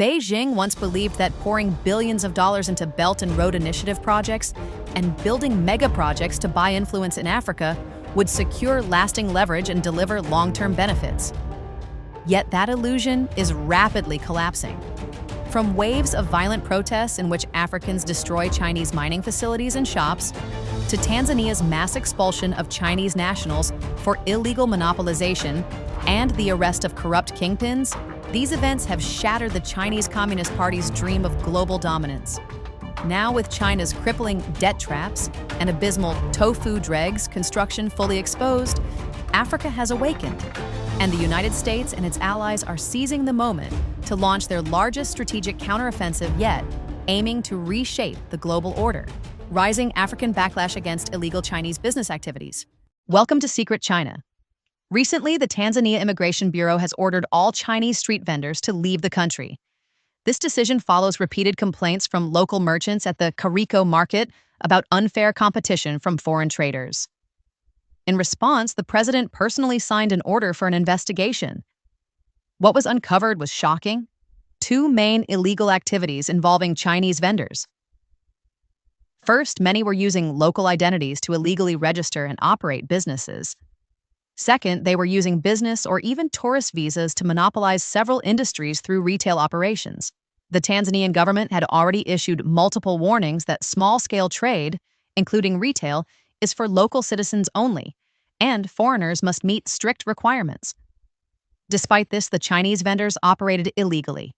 Beijing once believed that pouring billions of dollars into Belt and Road Initiative projects and building mega projects to buy influence in Africa would secure lasting leverage and deliver long-term benefits. Yet that illusion is rapidly collapsing. From waves of violent protests in which Africans destroy Chinese mining facilities and shops, to Tanzania's mass expulsion of Chinese nationals for illegal monopolization and the arrest of corrupt kingpins, these events have shattered the Chinese Communist Party's dream of global dominance. Now, with China's crippling debt traps and abysmal tofu dregs construction fully exposed, Africa has awakened, and the United States and its allies are seizing the moment to launch their largest strategic counteroffensive yet, aiming to reshape the global order. Rising African backlash against illegal Chinese business activities. Welcome to Secret China. Recently, the Tanzania Immigration Bureau has ordered all Chinese street vendors to leave the country. This decision follows repeated complaints from local merchants at the Kariakoo market about unfair competition from foreign traders. In response, the president personally signed an order for an investigation. What was uncovered was shocking. Two main illegal activities involving Chinese vendors. First, many were using local identities to illegally register and operate businesses. Second, they were using business or even tourist visas to monopolize several industries through retail operations. The Tanzanian government had already issued multiple warnings that small-scale trade, including retail, is for local citizens only, and foreigners must meet strict requirements. Despite this, the Chinese vendors operated illegally.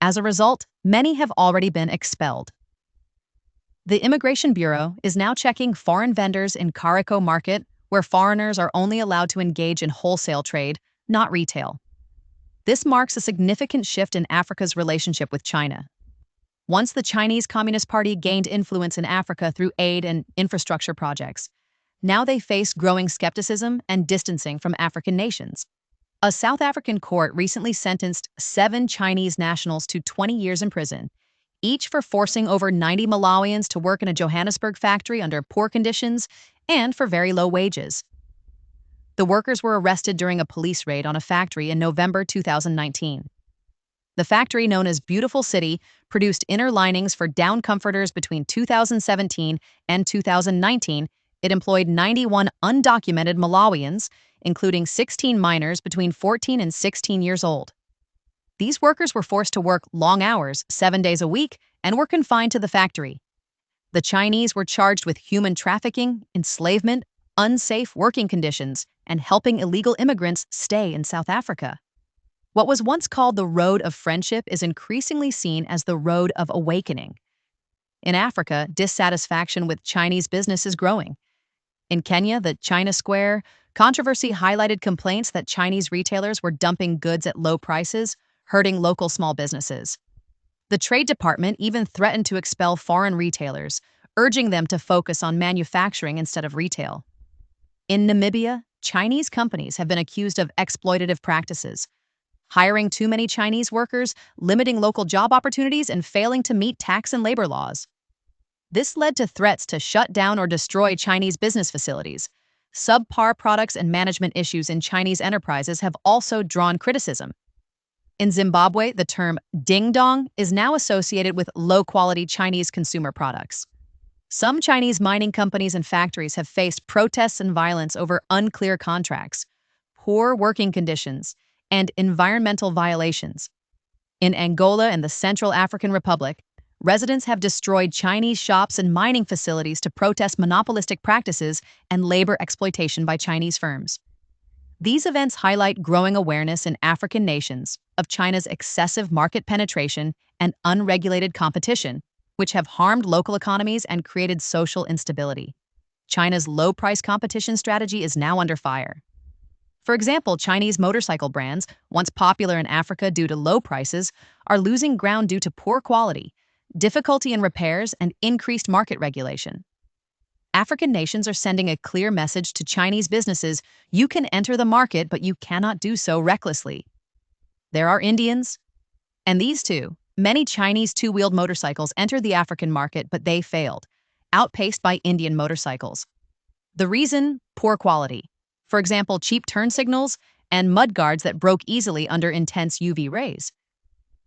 As a result, many have already been expelled. The Immigration Bureau is now checking foreign vendors in Kariakoo market, where foreigners are only allowed to engage in wholesale trade, not retail. This marks a significant shift in Africa's relationship with China. Once the Chinese Communist Party gained influence in Africa through aid and infrastructure projects, now they face growing skepticism and distancing from African nations. A South African court recently sentenced 7 Chinese nationals to 20 years in prison, each for forcing over 90 Malawians to work in a Johannesburg factory under poor conditions and for very low wages. The workers were arrested during a police raid on a factory in November 2019. The factory, known as Beautiful City, produced inner linings for down comforters between 2017 and 2019. It employed 91 undocumented Malawians, including 16 minors between 14 and 16 years old. These workers were forced to work long hours, 7 days a week, and were confined to the factory. The Chinese were charged with human trafficking, enslavement, unsafe working conditions, and helping illegal immigrants stay in South Africa. What was once called the road of friendship is increasingly seen as the road of awakening. In Africa, dissatisfaction with Chinese business is growing. In Kenya, the China Square controversy highlighted complaints that Chinese retailers were dumping goods at low prices, hurting local small businesses. The Trade Department even threatened to expel foreign retailers, urging them to focus on manufacturing instead of retail. In Namibia, Chinese companies have been accused of exploitative practices, hiring too many Chinese workers, limiting local job opportunities, and failing to meet tax and labor laws. This led to threats to shut down or destroy Chinese business facilities. Subpar products and management issues in Chinese enterprises have also drawn criticism. In Zimbabwe, the term ding-dong is now associated with low-quality Chinese consumer products. Some Chinese mining companies and factories have faced protests and violence over unclear contracts, poor working conditions, and environmental violations. In Angola and the Central African Republic, residents have destroyed Chinese shops and mining facilities to protest monopolistic practices and labor exploitation by Chinese firms. These events highlight growing awareness in African nations of China's excessive market penetration and unregulated competition, which have harmed local economies and created social instability. China's low-price competition strategy is now under fire. For example, Chinese motorcycle brands, once popular in Africa due to low prices, are losing ground due to poor quality, difficulty in repairs, and increased market regulation. African nations are sending a clear message to Chinese businesses: you can enter the market, but you cannot do so recklessly. There are Indians, and these too. Many Chinese two-wheeled motorcycles entered the African market, but they failed, outpaced by Indian motorcycles. The reason? Poor quality. For example, cheap turn signals and mudguards that broke easily under intense UV rays.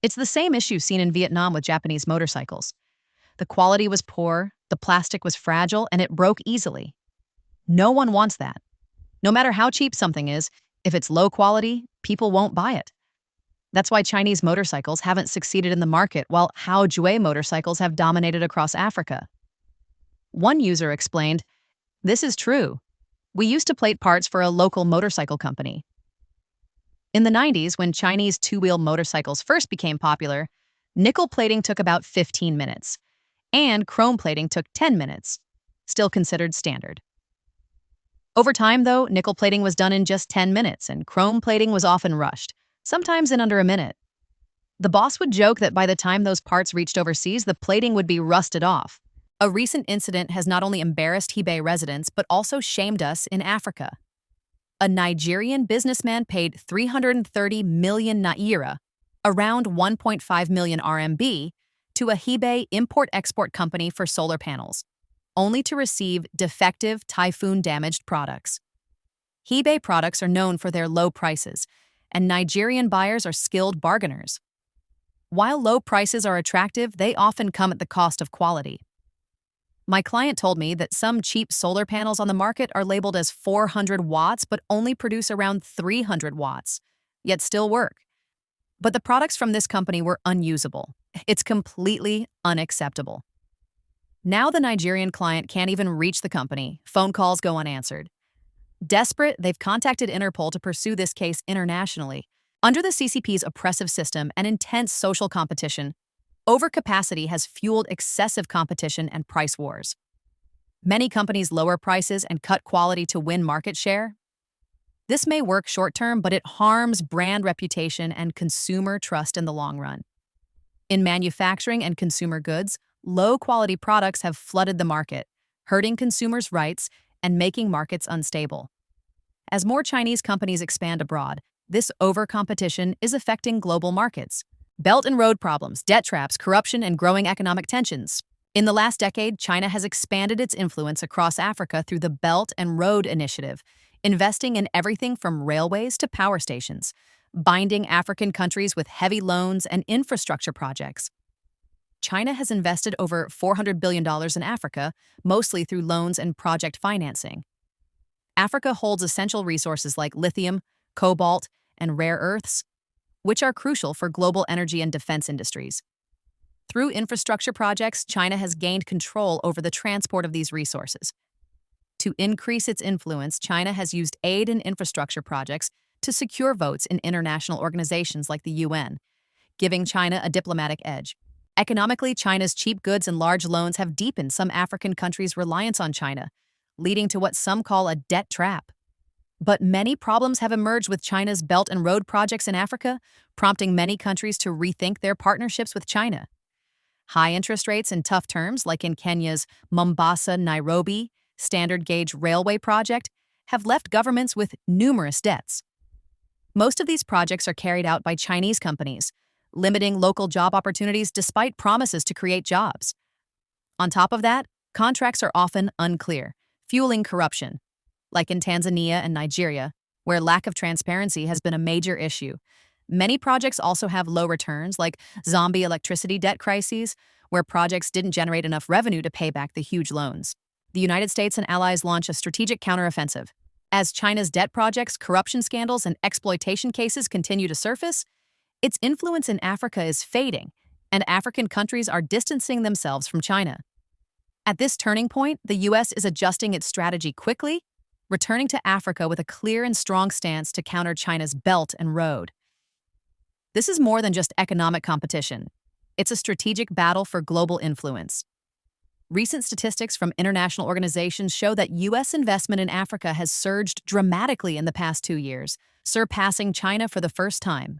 It's the same issue seen in Vietnam with Japanese motorcycles. The quality was poor, the plastic was fragile, and it broke easily. No one wants that. No matter how cheap something is, if it's low quality, people won't buy it. That's why Chinese motorcycles haven't succeeded in the market while Hao Jue motorcycles have dominated across Africa. One user explained, "This is true. We used to plate parts for a local motorcycle company. In the 90s, when Chinese two-wheel motorcycles first became popular, nickel plating took about 15 minutes, and chrome plating took 10 minutes, still considered standard. Over time, though, nickel plating was done in just 10 minutes, and chrome plating was often rushed, sometimes in under a minute. The boss would joke that by the time those parts reached overseas, the plating would be rusted off. A recent incident has not only embarrassed Hebei residents, but also shamed us in Africa. A Nigerian businessman paid 330 million naira, around 1.5 million RMB, to a Hebei import-export company for solar panels, only to receive defective, typhoon-damaged products. Hebei products are known for their low prices, and Nigerian buyers are skilled bargainers. While low prices are attractive, they often come at the cost of quality. My client told me that some cheap solar panels on the market are labeled as 400 watts but only produce around 300 watts, yet still work. But the products from this company were unusable. It's completely unacceptable. Now the Nigerian client can't even reach the company. Phone calls go unanswered. Desperate, they've contacted Interpol to pursue this case internationally. Under the CCP's oppressive system and intense social competition, overcapacity has fueled excessive competition and price wars. Many companies lower prices and cut quality to win market share. This may work short-term, but it harms brand reputation and consumer trust in the long run. In manufacturing and consumer goods, low-quality products have flooded the market, hurting consumers' rights and making markets unstable. As more Chinese companies expand abroad, this overcompetition is affecting global markets. Belt and road problems, debt traps, corruption, and growing economic tensions. In the last decade, China has expanded its influence across Africa through the Belt and Road Initiative, investing in everything from railways to power stations, binding African countries with heavy loans and infrastructure projects. China has invested over $400 billion in Africa, mostly through loans and project financing. Africa holds essential resources like lithium, cobalt, and rare earths, which are crucial for global energy and defense industries. Through infrastructure projects, China has gained control over the transport of these resources. To increase its influence, China has used aid and infrastructure projects to secure votes in international organizations like the UN, giving China a diplomatic edge. Economically, China's cheap goods and large loans have deepened some African countries' reliance on China, leading to what some call a debt trap. But many problems have emerged with China's Belt and Road projects in Africa, prompting many countries to rethink their partnerships with China. High interest rates and tough terms, like in Kenya's Mombasa-Nairobi standard gauge railway project, have left governments with numerous debts. Most of these projects are carried out by Chinese companies, limiting local job opportunities despite promises to create jobs. On top of that, contracts are often unclear, fueling corruption, like in Tanzania and Nigeria, where lack of transparency has been a major issue. Many projects also have low returns, like zombie electricity debt crises, where projects didn't generate enough revenue to pay back the huge loans. The United States and allies launch a strategic counteroffensive. As China's debt projects, corruption scandals, and exploitation cases continue to surface, its influence in Africa is fading, and African countries are distancing themselves from China. At this turning point, the U.S. is adjusting its strategy quickly, returning to Africa with a clear and strong stance to counter China's Belt and Road. This is more than just economic competition. It's a strategic battle for global influence. Recent statistics from international organizations show that U.S. investment in Africa has surged dramatically in the past 2 years, surpassing China for the first time.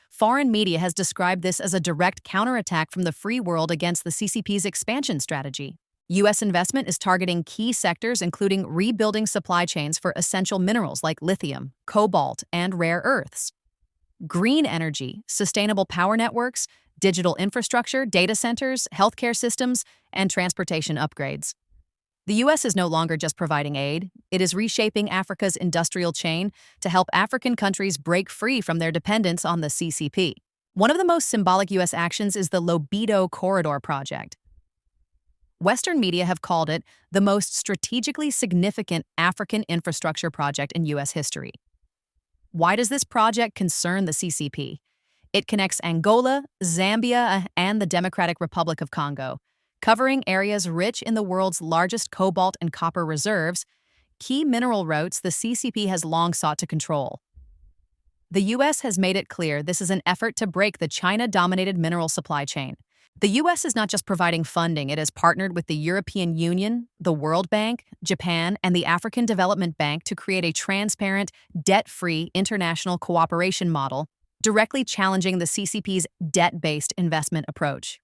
Foreign media has described this as a direct counterattack from the free world against the CCP's expansion strategy. U.S. investment is targeting key sectors including rebuilding supply chains for essential minerals like lithium, cobalt, and rare earths, green energy, sustainable power networks, digital infrastructure, data centers, healthcare systems, and transportation upgrades. The U.S. is no longer just providing aid, it is reshaping Africa's industrial chain to help African countries break free from their dependence on the CCP. One of the most symbolic U.S. actions is the Libido Corridor project. Western media have called it the most strategically significant African infrastructure project in U.S. history. Why does this project concern the CCP? It connects Angola, Zambia, and the Democratic Republic of Congo, covering areas rich in the world's largest cobalt and copper reserves, key mineral routes the CCP has long sought to control. The U.S. has made it clear this is an effort to break the China-dominated mineral supply chain. The U.S. is not just providing funding, it has partnered with the European Union, the World Bank, Japan, and the African Development Bank to create a transparent, debt-free international cooperation model, directly challenging the CCP's debt-based investment approach.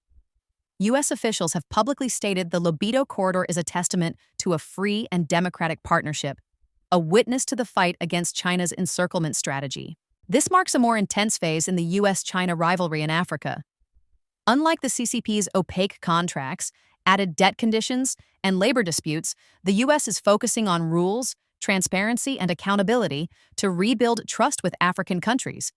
U.S. officials have publicly stated the Libido Corridor is a testament to a free and democratic partnership, a witness to the fight against China's encirclement strategy. This marks a more intense phase in the U.S.-China rivalry in Africa. Unlike the CCP's opaque contracts, added debt conditions, and labor disputes, the U.S. is focusing on rules, transparency, and accountability to rebuild trust with African countries.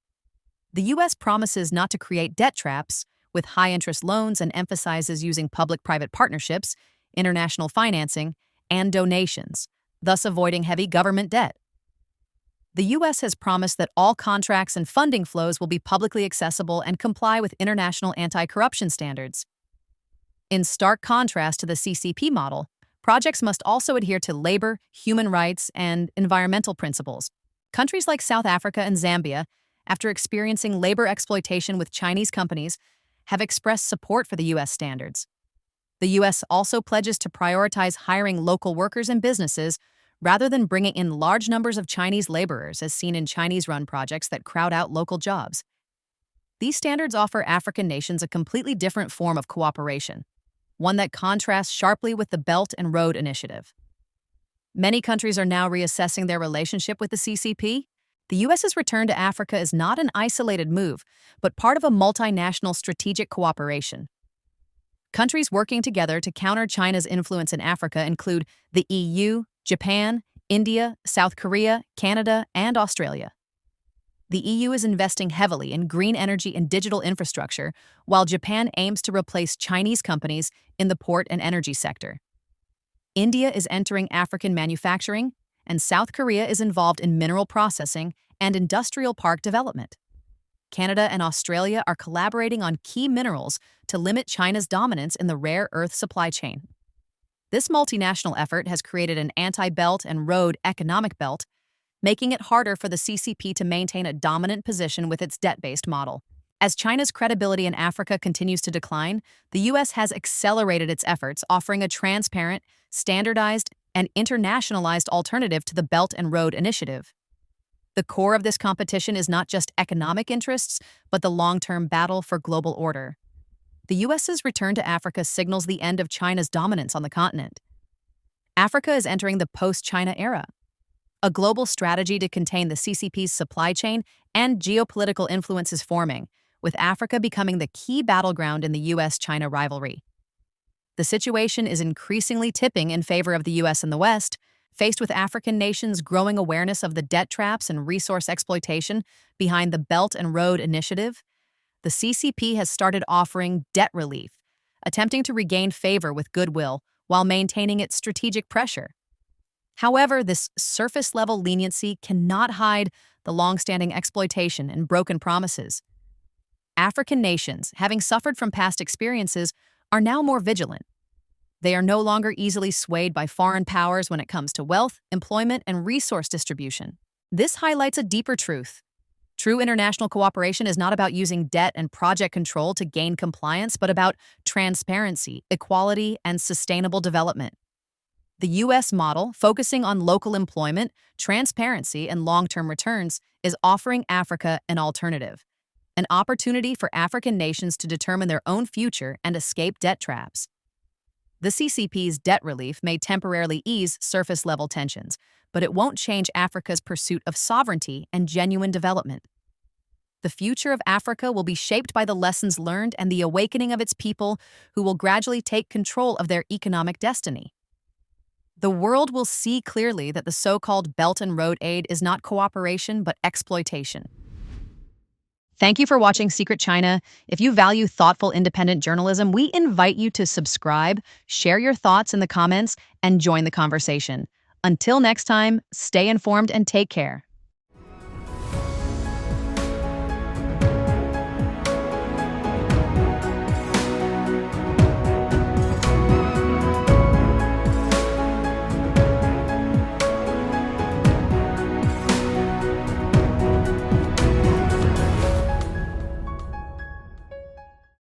The U.S. promises not to create debt traps with high-interest loans and emphasizes using public-private partnerships, international financing, and donations, thus avoiding heavy government debt. The U.S. has promised that all contracts and funding flows will be publicly accessible and comply with international anti-corruption standards. In stark contrast to the CCP model, projects must also adhere to labor, human rights, and environmental principles. Countries like South Africa and Zambia, after experiencing labor exploitation with Chinese companies, have expressed support for the U.S. standards. The U.S. also pledges to prioritize hiring local workers and businesses rather than bringing in large numbers of Chinese laborers as seen in Chinese-run projects that crowd out local jobs. These standards offer African nations a completely different form of cooperation, one that contrasts sharply with the Belt and Road Initiative. Many countries are now reassessing their relationship with the CCP. The U.S.'s return to Africa is not an isolated move, but part of a multinational strategic cooperation. Countries working together to counter China's influence in Africa include the EU, Japan, India, South Korea, Canada, and Australia. The EU is investing heavily in green energy and digital infrastructure, while Japan aims to replace Chinese companies in the port and energy sector. India is entering African manufacturing, and South Korea is involved in mineral processing and industrial park development. Canada and Australia are collaborating on key minerals to limit China's dominance in the rare earth supply chain. This multinational effort has created an anti-Belt and Road economic belt, making it harder for the CCP to maintain a dominant position with its debt-based model. As China's credibility in Africa continues to decline, the U.S. has accelerated its efforts, offering a transparent, standardized, and internationalized alternative to the Belt and Road Initiative. The core of this competition is not just economic interests, but the long-term battle for global order. The U.S.'s return to Africa signals the end of China's dominance on the continent. Africa is entering the post-China era. A global strategy to contain the CCP's supply chain and geopolitical influence is forming, with Africa becoming the key battleground in the U.S.-China rivalry. The situation is increasingly tipping in favor of the U.S. and the West, faced with African nations' growing awareness of the debt traps and resource exploitation behind the Belt and Road Initiative. The CCP has started offering debt relief, attempting to regain favor with goodwill while maintaining its strategic pressure. However, this surface-level leniency cannot hide the long-standing exploitation and broken promises. African nations, having suffered from past experiences, are now more vigilant. They are no longer easily swayed by foreign powers when it comes to wealth, employment, and resource distribution. This highlights a deeper truth. True international cooperation is not about using debt and project control to gain compliance, but about transparency, equality, and sustainable development. The U.S. model, focusing on local employment, transparency, and long-term returns, is offering Africa an alternative, an opportunity for African nations to determine their own future and escape debt traps. The CCP's debt relief may temporarily ease surface-level tensions, but it won't change Africa's pursuit of sovereignty and genuine development. The future of Africa will be shaped by the lessons learned and the awakening of its people, who will gradually take control of their economic destiny. The world will see clearly that the so-called Belt and Road aid is not cooperation but exploitation. Thank you for watching Secret China. If you value thoughtful, independent journalism, we invite you to subscribe, share your thoughts in the comments, and join the conversation. Until next time, stay informed and take care.